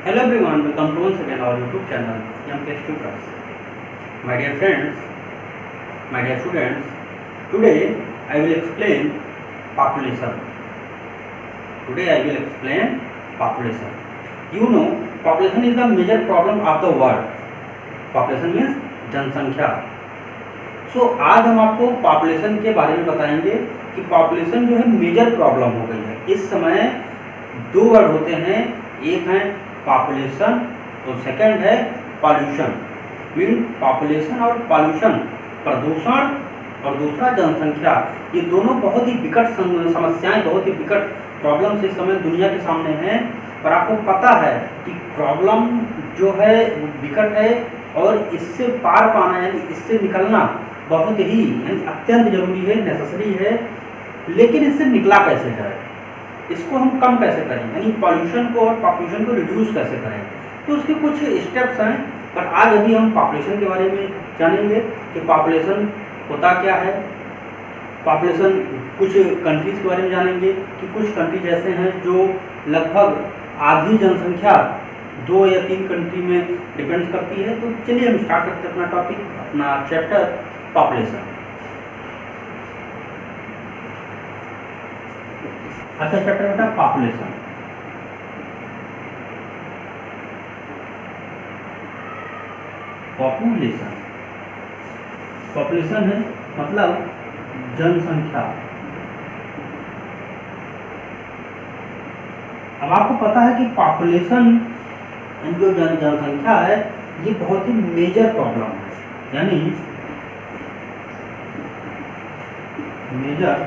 Hello everyone, welcome to once again our YouTube channel MPS Tutors. My dear friends, my dear students, today I will explain population. Today I will explain population. You know, population is the major problem of the world. Population means जनसंख्या. So आज हम आपको population के बारे में बताएंगे कि population जो है मेजर प्रॉब्लम हो गई है. इस समय दो वर्ड होते हैं, एक है पॉपुलेशन और सेकंड है पॉल्यूशन. मीन पॉपुलेशन और पॉल्यूशन, प्रदूषण और दूसरा जनसंख्या, ये दोनों बहुत ही विकट समस्याएं, बहुत ही विकट प्रॉब्लम्स इस समय दुनिया के सामने हैं. और आपको पता है कि प्रॉब्लम जो है वो विकट है और इससे पार पाना यानी इससे निकलना बहुत ही यानी अत्यंत जरूरी है, नेसेसरी है. लेकिन इससे निकला कैसे जाए, इसको हम कम कैसे करें, यानी पॉल्यूशन को और पॉपुलेशन को रिड्यूस कैसे करें, तो उसके कुछ स्टेप्स हैं. पर आज अभी हम पॉपुलेशन के बारे में जानेंगे कि पॉपुलेशन होता क्या है. पॉपुलेशन कुछ कंट्रीज के बारे में जानेंगे कि कुछ कंट्रीज ऐसे हैं जो लगभग आधी जनसंख्या 2 या 3 कंट्री में डिपेंड करती है. तो चलिए हम स्टार्ट करते हैं अपना टॉपिक, अपना चैप्टर पॉपुलेशन. अच्छा, चैप्टर बेटा पॉपुलेशन. पॉपुलेशन पॉपुलेशन है मतलब जनसंख्या. अब आपको पता है कि पॉपुलेशन जो जनसंख्या है ये बहुत ही मेजर प्रॉब्लम है, यानी major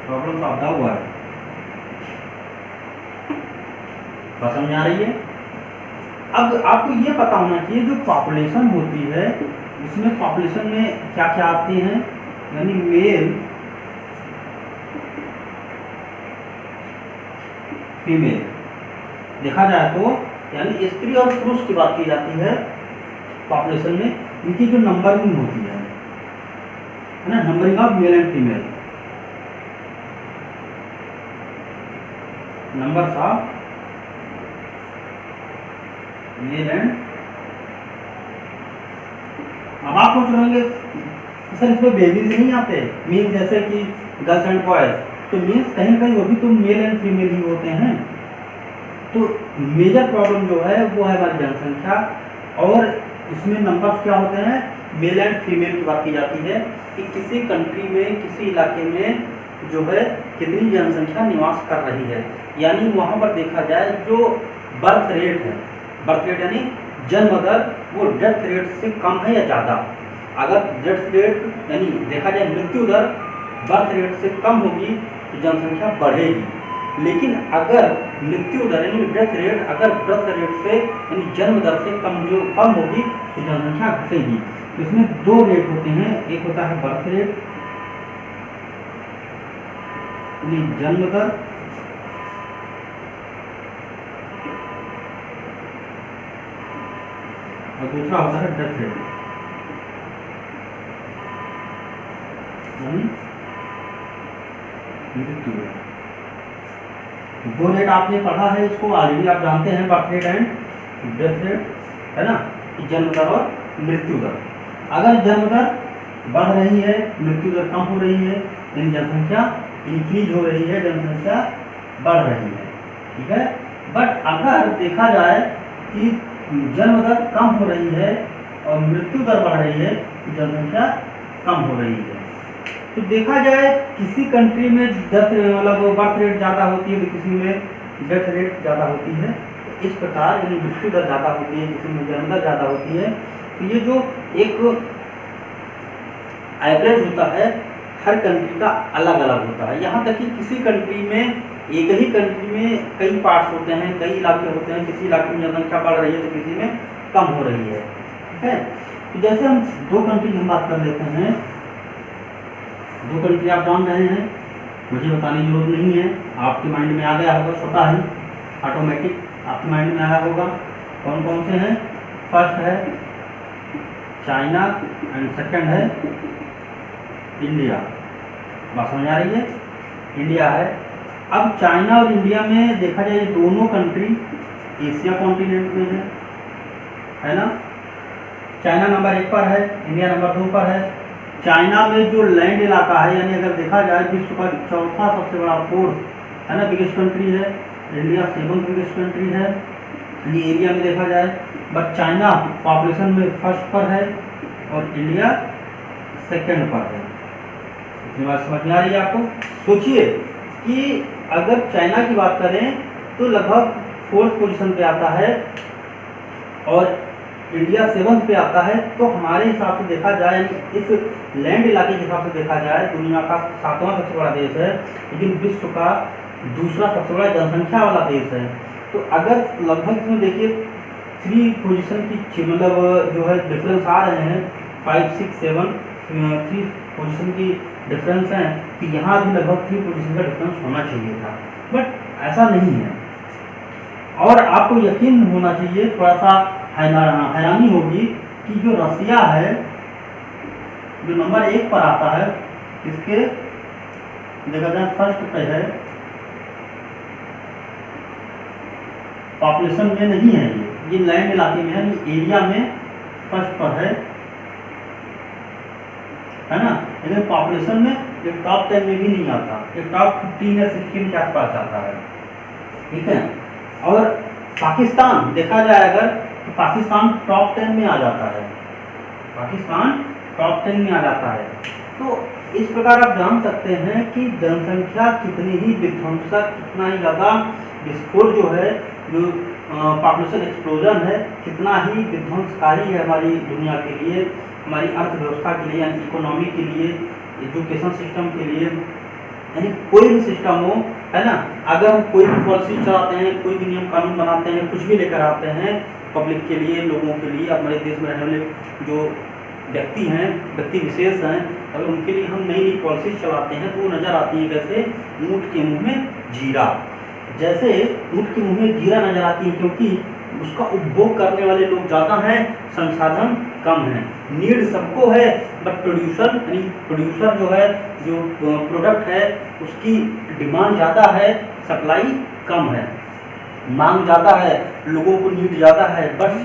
problem of the world. समझ आ रही है. अब आपको ये पता होना चाहिए जो पॉपुलेशन होती है उसमें पॉपुलेशन में क्या क्या आते हैं, यानी मेल फीमेल. देखा जाए तो यानी स्त्री और पुरुष की बात की जाती है पॉपुलेशन में. इनकी जो नंबरिंग होती है ना, numbering of male and female, numbers of male and. अब आप सोच रहे होंगे सर इसमें बेबीज नहीं आते, मीन जैसे कि गर्ल्स एंड बॉयज, तो मीन्स कहीं कहीं वो भी तो मेल एंड फीमेल ही होते हैं. तो मेजर प्रॉब्लम जो है वो है हमारी जनसंख्या, और इसमें नंबर्स क्या होते हैं, मेल एंड फीमेल की बात की जाती है कि किसी कंट्री में किसी इलाके में जो है कितनी जनसंख्या निवास कर रही है. यानी वहाँ पर देखा जाए जो बर्थ रेट है, बर्थ रेट यानी जन्म दर, वो डेथ रेट से कम है या ज़्यादा. अगर डेथ रेट यानी देखा जाए मृत्यु दर बर्थ रेट से कम होगी तो जनसंख्या बढ़ेगी. लेकिन अगर मृत्यु दर यानी डेथ रेट अगर बर्थ रेट से यानी जन्म दर से कम होगी तो जनसंख्या घटेगी. तो इसमें 2 रेट होते हैं, एक होता है बर्थ रेट यानी जन्म दर, और दूसरा होता है डेथ रेट यानी मृत्यु रेट. 2 रेट आपने पढ़ा है, इसको ऑलरेडी आप जानते हैं, birth rate and death rate, है ना, जन्म दर और मृत्यु दर. अगर जन्म दर बढ़ रही है, मृत्यु दर कम हो रही है, यानी जनसंख्या इंक्रीज हो रही है, जनसंख्या बढ़ रही है. ठीक है. बट अगर देखा जाए कि जन्म दर कम हो रही है और मृत्यु दर बढ़ रही है तो जनसंख्या कम हो रही है. तो देखा जाए किसी कंट्री में डेथ मतलब बर्थ रेट ज़्यादा होती है तो किसी में डेथ रेट ज़्यादा होती है. इस प्रकार यानी मृत्यु दर ज़्यादा होती है, किसी में जन्म दर ज़्यादा होती है. तो ये जो एक एवरेज होता है हर कंट्री का अलग अलग होता है. यहाँ तक कि किसी कंट्री में, एक ही कंट्री में कई पार्ट्स होते हैं, कई इलाके होते हैं, किसी इलाके में जनसंख्या बढ़ रही है तो किसी में कम हो रही है. ठीक है. तो जैसे हम 2 कंट्री की बात कर लेते हैं. 2 कंट्री आप जान रहे हैं, मुझे बताने की जरूरत नहीं है, आपके माइंड में आ गया होगा, छोटा ही ऑटोमेटिक आपके माइंड में आया होगा. कौन कौन से हैं, फर्स्ट है चाइना एंड सेकंड है इंडिया. बात समझ आ रही है. इंडिया है अब चाइना और इंडिया में देखा जाए, ये दोनों कंट्री एशिया कॉन्टिनेंट में है ना। चाइना नंबर 1 पर है, इंडिया नंबर 2 पर है। चाइना में जो लैंड इलाका है, यानी अगर देखा जाए विश्व का चौथा सबसे बड़ा फोर्थ है ना, बिगेस्ट कंट्री है। इंडिया 7th बिगेस्ट कंट्री है यानी एरिया में देखा जाए, बट चाइना पॉपुलेशन में फर्स्ट पर है और इंडिया सेकंड पर है। इतनी बात समझ में आ रही है आपको। सोचिए कि अगर चाइना की बात करें तो लगभग 4th पोजीशन पे आता है और इंडिया 7th पे आता है। तो हमारे हिसाब से देखा जाए, इस लैंड इलाके के हिसाब से देखा जाए, दुनिया का 7वां सबसे बड़ा देश है, लेकिन विश्व का दूसरा सबसे बड़ा जनसंख्या वाला देश है। तो अगर लगभग इसमें देखिए 3 पोजीशन की मतलब जो है डिफरेंस आ रहे हैं, 5, 6, 7 3 पोजीशन की डिफरेंस है, कि यहाँ भी लगभग 3 पोजीशन का डिफरेंस होना चाहिए था, बट ऐसा नहीं है। और आपको यकीन होना चाहिए, थोड़ा सा हैरानी होगी कि जो रसिया है, जो नंबर 1 पर आता है, इसके देखा जाए फर्स्ट पे है, पॉपुलेशन में नहीं है, ये लैंड इलाके में है, एरिया में फर्स्ट पर है ना, लेकिन पॉपुलेशन में ये टॉप 10 में भी नहीं आता, ये टॉप 15 या 16 के आसपास आता है, ठीक है। और पाकिस्तान देखा जाए अगर, तो पाकिस्तान टॉप 10 में आ जाता है, पाकिस्तान टॉप 10 में आ जाता है। तो इस प्रकार आप जान सकते हैं कि जनसंख्या कितनी ही विध्वंसक, कितना ही ज़्यादा विस्फोट जो है, जो पॉपुलेशन एक्सप्लोजन है, कितना ही विध्वंसकारी है हमारी दुनिया के लिए, हमारी अर्थव्यवस्था के लिए, यानी इकोनॉमी के लिए, एजुकेशन सिस्टम के लिए, यानी कोई भी सिस्टम हो, है ना। अगर हम कोई भी पॉलिसी चलाते हैं, कोई भी नियम कानून बनाते हैं, कुछ भी लेकर आते हैं पब्लिक के लिए, लोगों के लिए, हमारे देश में रहने वाले जो व्यक्ति हैं, व्यक्ति विशेष हैं, अगर उनके लिए हम नई नई पॉलिसीज चलाते हैं तो वो नज़र आती है कैसे, ऊँट के मुँह में जीरा। जैसे ऊँट के मुँह में जीरा नज़र आती है, क्योंकि उसका उपभोग करने वाले लोग ज़्यादा हैं, संसाधन कम है। नीड सबको है, बट प्रोड्यूसर यानी प्रोड्यूसर जो है, जो प्रोडक्ट है, उसकी डिमांड ज़्यादा है, सप्लाई कम है। मांग ज़्यादा है, लोगों को नीड ज़्यादा है, बट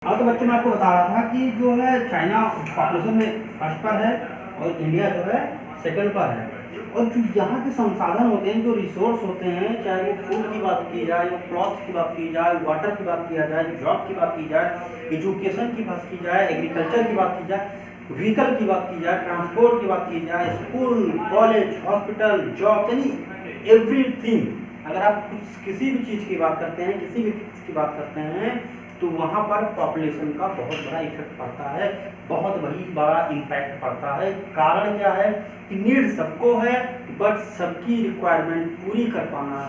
हाँ। तो बच्चों मैं आपको बता रहा था कि जो है चाइना पॉपुलेशन में फर्स्ट पर है और इंडिया जो है सेकंड पर है। और जो यहाँ के संसाधन होते हैं, जो रिसोर्स होते हैं, चाहे वो फूड की बात की जाए, वो क्लॉथ की बात की जाए, वाटर की बात किया जाए, जॉब की बात की जाए, एजुकेशन की बात की जाए, एग्रीकल्चर की बात की जाए, व्हीकल की बात की जाए, ट्रांसपोर्ट की बात की जाए, स्कूल, कॉलेज, हॉस्पिटल, जॉब, यानी एवरीथिंग। अगर आप किसी भी चीज़ की बात करते हैं, किसी भी चीज़ की बात करते हैं, तो वहाँ पर पॉपुलेशन का बहुत बड़ा इफेक्ट पड़ता है, बहुत वही बड़ा इम्पैक्ट पड़ता है। कारण क्या है कि नीड सबको है, बट सबकी रिक्वायरमेंट पूरी कर पाना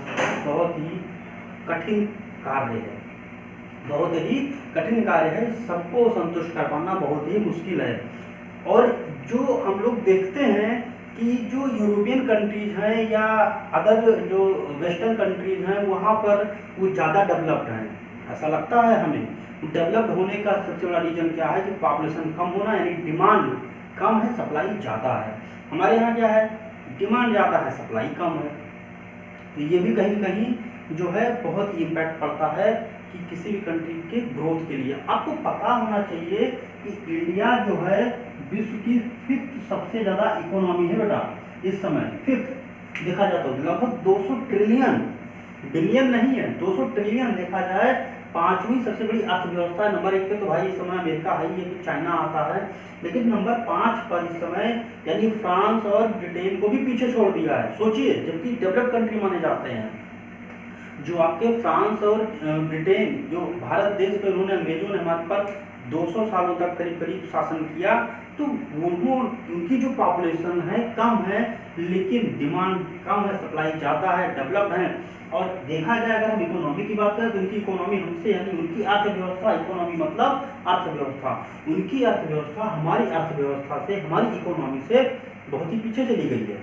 बहुत ही कठिन कार्य है, बहुत ही कठिन कार्य है। सबको संतुष्ट कर पाना बहुत ही मुश्किल है। और जो हम लोग देखते हैं कि जो यूरोपियन कंट्रीज हैं या अदर जो वेस्टर्न कंट्रीज हैं, वहाँ पर वो ज़्यादा डेवलप्ड हैं, ऐसा लगता है हमें। डेवलप्ड होने का सबसे बड़ा रीजन क्या है कि पॉपुलेशन कम होना, यानी डिमांड कम है, सप्लाई ज़्यादा है। हमारे यहाँ क्या है, डिमांड ज़्यादा है, सप्लाई कम है। तो ये भी कहीं ना कहीं जो है बहुत इम्पैक्ट पड़ता है कि किसी भी कंट्री के ग्रोथ के लिए। आपको पता होना चाहिए कि इंडिया जो है विश्व की 5th सबसे ज़्यादा इकोनॉमी है बेटा इस समय। 5th देखा जाए तो लगभग 200 ट्रिलियन, बिलियन नहीं है, 200 ट्रिलियन देखा जाए। 5वीं सबसे बड़ी अर्थव्यवस्था है। नंबर 1 पे तो भाई इस समय अमेरिका है ही, कि चाइना आता है, लेकिन नंबर 5 पर इस समय यानी फ्रांस और ब्रिटेन को भी पीछे छोड़ दिया है। सोचिए, जबकि डेवलप्ड कंट्री माने जाते हैं, जो आपके फ्रांस और ब्रिटेन, जो भारत देश पे उन्होंने, अंग्रेजों ने हमारे पर 200 सालों तक करीब करीब शासन किया, तो उनकी जो पॉपुलेशन है कम है, लेकिन डिमांड कम है, सप्लाई ज़्यादा है, डेवलप्ड है। और देखा जाए अगर हम इकोनॉमी की बात करें तो उनकी इकोनॉमी हमसे, यानी उनकी अर्थव्यवस्था, इकोनॉमी मतलब अर्थव्यवस्था, उनकी अर्थव्यवस्था हमारी अर्थव्यवस्था से, हमारी इकोनॉमी से बहुत ही पीछे चली गई है।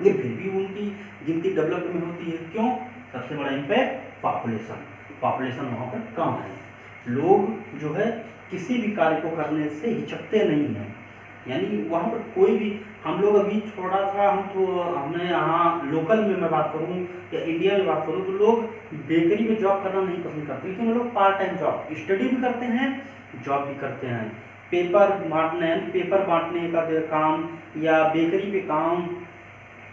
लेकिन फिर भी उनकी गिनती डेवलप्ड में होती है। क्यों? सबसे बड़ा इम्पैक्ट पॉपुलेशन, पॉपुलेशन वहाँ पर कम है। लोग जो है किसी भी कार्य को करने से हिचकते नहीं हैं, यानी वहाँ पर कोई भी, हम लोग अभी थोड़ा सा, हमने यहाँ लोकल में मैं बात करूँ या इंडिया में बात करूँ, तो लोग बेकरी में जॉब करना नहीं पसंद करते, लेकिन वो लोग पार्ट टाइम जॉब, स्टडी भी करते हैं, जॉब भी करते हैं। पेपर बांटने का काम, या बेकरी पे काम,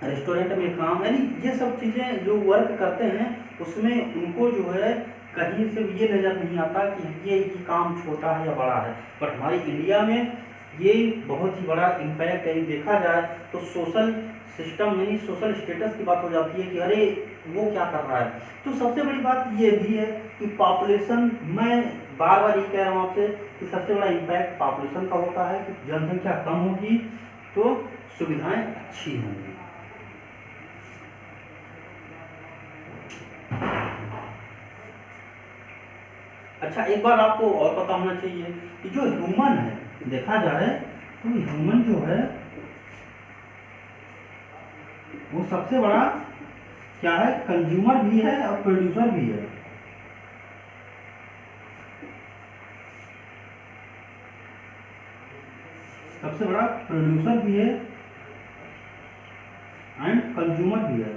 रेस्टोरेंट में काम, यानी ये सब चीज़ें जो वर्क करते हैं उसमें उनको जो है कहीं से ये नज़र नहीं आता कि ये काम छोटा है या बड़ा है। बट हमारी इंडिया में ये बहुत ही बड़ा इम्पैक्ट है। देखा जाए तो सोशल सिस्टम, यानी सोशल स्टेटस की बात हो जाती है कि अरे वो क्या कर रहा है। तो सबसे बड़ी बात ये भी है कि पॉपुलेशन, मैं बार बार ये कह रहा हूँ आपसे कि सबसे बड़ा इम्पैक्ट पॉपुलेशन का होता है कि जनसंख्या कम होगी तो सुविधाएं अच्छी होंगी। अच्छा, एक बार आपको और पता होना चाहिए कि जो ह्यूमन है, देखा जाए तो ह्यूमन जो है वो सबसे बड़ा क्या है, कंज्यूमर भी है और प्रोड्यूसर भी है। सबसे बड़ा प्रोड्यूसर भी है एंड कंज्यूमर भी है।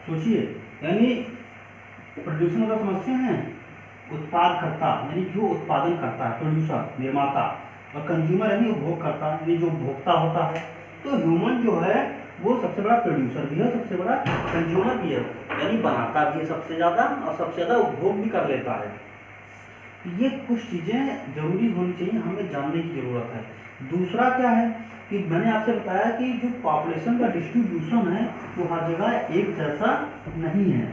सोचिए, यानी प्रोड्यूसर का समझते हैं, उत्पादकर्ता, यानी जो उत्पादन करता है, प्रोड्यूसर निर्माता, और कंज्यूमर यानी उपभोगकर्ता, यानी जो भोक्ता होता है। तो ह्यूमन जो है वो सबसे बड़ा प्रोड्यूसर भी है, सबसे बड़ा कंज्यूमर भी है, यानी बनाता भी है सबसे ज़्यादा और सबसे ज़्यादा उपभोग भी कर लेता है। ये कुछ चीज़ें जरूरी होनी चाहिए, हमें जानने की ज़रूरत है। दूसरा क्या है कि मैंने आपसे बताया कि जो पॉपुलेशन का डिस्ट्रीब्यूशन है वो हर जगह एक जैसा नहीं है।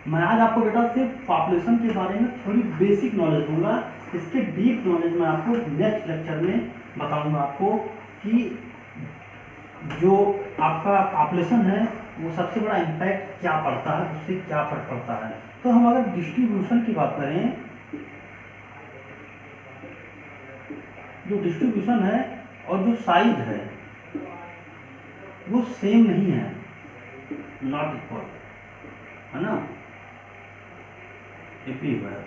मैं आज आपको बेटा सिर्फ पॉपुलेशन के बारे में थोड़ी बेसिक नॉलेज दूंगा, इसके डीप नॉलेज मैं आपको नेक्स्ट लेक्चर में बताऊंगा आपको कि जो आपका पॉपुलेशन है वो सबसे बड़ा इम्पैक्ट क्या पड़ता है, उससे क्या फर्क पड़ता है। तो हम अगर डिस्ट्रीब्यूशन की बात करें, जो डिस्ट्रीब्यूशन है और जो साइज है वो सेम नहीं है, नॉट इक्वल, है ना, एवरीवेयर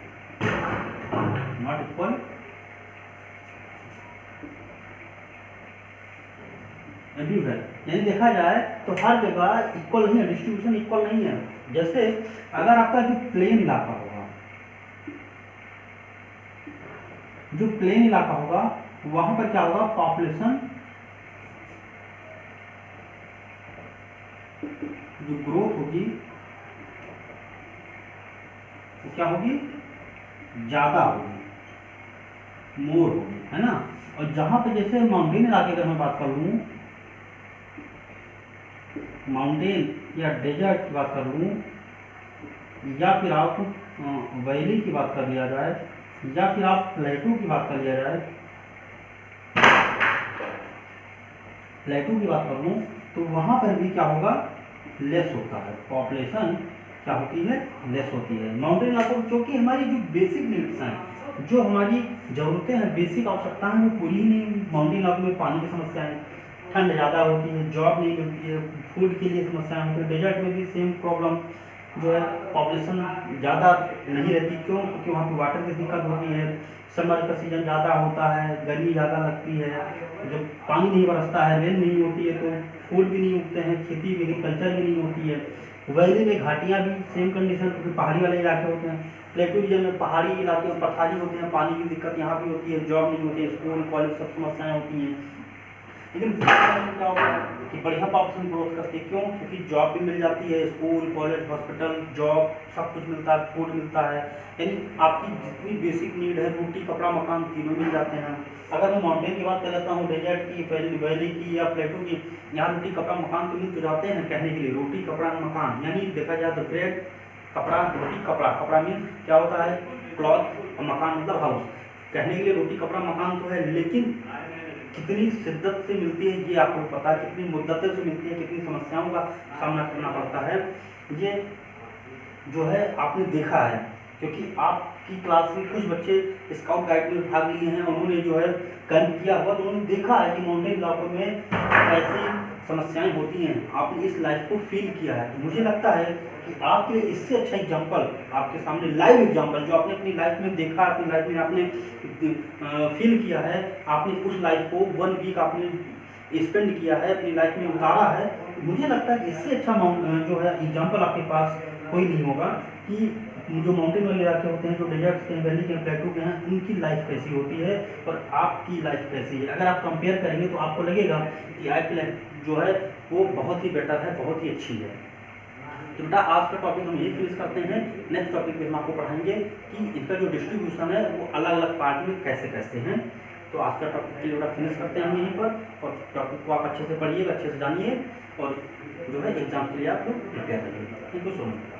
नॉट इक्वल, एवरीवेयर, यानी देखा जाए तो हर जगह इक्वल नहीं है, डिस्ट्रीब्यूशन इक्वल नहीं है। जैसे अगर आपका जो प्लेन इलाका होगा, जो प्लेन इलाका होगा वहां पर क्या होगा, पॉपुलेशन जो ग्रोथ होगी वो क्या होगी, ज्यादा होगी, मोर होगी, है ना। और जहां पे जैसे माउंटेन इलाके अगर मैं बात कर लूँ, माउंटेन या डेजर्ट की बात कर लूँ, या फिर आप वैली की बात कर लिया जाए, या फिर आप प्लेटू की बात कर लिया जाए, प्लेटू की बात कर लूँ, तो वहाँ पर भी क्या होगा, लेस होता है, पॉपुलेशन क्या होती है, लेस होती है। माउंटेन इलाकों में क्योंकि हमारी जो बेसिक नीड्स हैं, जो हमारी ज़रूरतें हैं, बेसिक आवश्यकताएं हैं, वो पूरी ही नहीं। माउंटेन इलाकों में पानी की समस्या है, ठंड ज़्यादा होती है, जॉब नहीं मिलती है, फूड के लिए समस्याएं होती है। डेजर्ट में भी सेम प्रॉब्लम जो है, पॉपुलेशन ज़्यादा नहीं रहती। क्यों? क्योंकि वहाँ पर वाटर की दिक्कत होती है, समर का सीजन ज़्यादा होता है, गर्मी ज़्यादा लगती है, जब पानी नहीं बरसता है, रेन नहीं होती है, तो फूल भी नहीं उगते हैं, खेती भी, एग्रीकल्चर भी नहीं होती है। वैली में घाटियाँ भी सेम कंडीशन, क्योंकि पहाड़ी वाले इलाके होते हैं। प्लेटू रीजन में पहाड़ी इलाके में पठारी होते हैं, पानी की दिक्कत यहाँ भी होती है, जॉब नहीं होती है, स्कूल कॉलेज सब समस्याएँ होती हैं। लेकिन क्या होगा कि बढ़िया पॉपुलेशन ग्रोथ करती है। क्यों? क्योंकि जॉब भी मिल जाती है, स्कूल कॉलेज हॉस्पिटल जॉब सब कुछ मिलता है, फूड मिलता है, यानी आपकी जितनी बेसिक नीड है, रोटी कपड़ा मकान तीनों मिल जाते हैं। अगर मैं माउंटेन की बात कर लेता हूँ, डेजर्ट की, वैली की या प्लेटू की, यहाँ रोटी कपड़ा मकान तो मिल जाते हैं कहने के लिए, रोटी कपड़ा मकान, यानी देखा जाए तो ब्रेड कपड़ा रोटी कपड़ा, कपड़ा मीन क्या होता है, क्लॉथ और मकान मतलब हाउस। कहने के लिए रोटी कपड़ा मकान तो है, लेकिन कितनी शिद्दत से मिलती है ये आपको पता है, कितनी मुद्दतों से मिलती है, कितनी समस्याओं का सामना करना पड़ता है, ये जो है आपने देखा है। क्योंकि आपकी क्लास में कुछ बच्चे स्काउट गाइड में भाग लिए हैं, उन्होंने जो है कैंप किया हुआ, तो उन्होंने देखा है कि माउंटेन इलाकों में कैसी समस्याएं होती हैं, आपने इस लाइफ को फील किया है। तो मुझे लगता है कि आपके लिए इससे अच्छा एग्जाम्पल आपके सामने लाइव एग्जाम्पल जो आपने अपनी लाइफ में देखा, अपनी लाइफ में आपने फील किया है, आपने उस लाइफ को 1 वीक आपने स्पेंड किया है, अपनी लाइफ में उतारा है। मुझे लगता है कि इससे अच्छा जो है एग्जाम्पल आपके पास कोई नहीं होगा कि जो माउंटेन वाले इलाके होते हैं, जो डेजर्ट्स के वैली के प्लेटू के हैं, उनकी लाइफ कैसी होती है और आपकी लाइफ कैसी है। अगर आप कंपेयर करेंगे तो आपको लगेगा कि आपकी लाइफ जो है वो बहुत ही बेटर है, बहुत ही अच्छी है। तो बेटा आज का टॉपिक हम यही फिनिश करते हैं। नेक्स्ट टॉपिक में हम आपको पढ़ाएंगे कि इनका जो डिस्ट्रीब्यूशन है वो अलग अलग पार्ट में कैसे कैसे हैं। तो आज का टॉपिक के लिए फिनिश करते हैं हम यहीं पर, और टॉपिक को आप अच्छे से पढ़िएगा, अच्छे से जानिए, और जो है एग्जाम के लिए आप लोग प्रिपेयर करिएगा। Thank you so much.